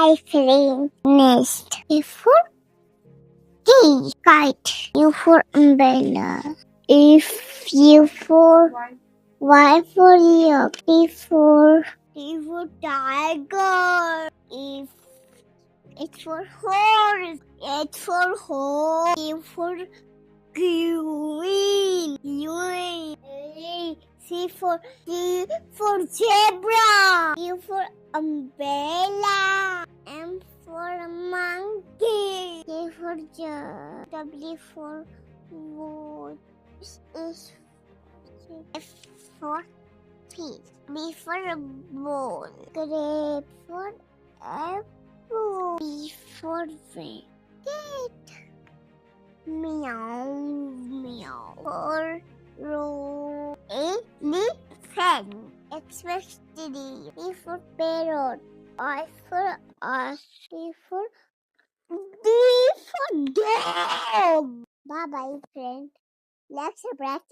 Hi, friend. Nest. A for key. Kite. U for umbrella. If U for Y for yak. T for tiger. If H for horse. H for horse. U for queen. C for zebra. U for umbrella. M for monkey. K for jug. W for wood. F for fish. B for ball. Grape for apple. B for cat. Meow meow. For elephant. X for city. P for parrot. I for us. D for dog. Bye bye, friend. Let's breath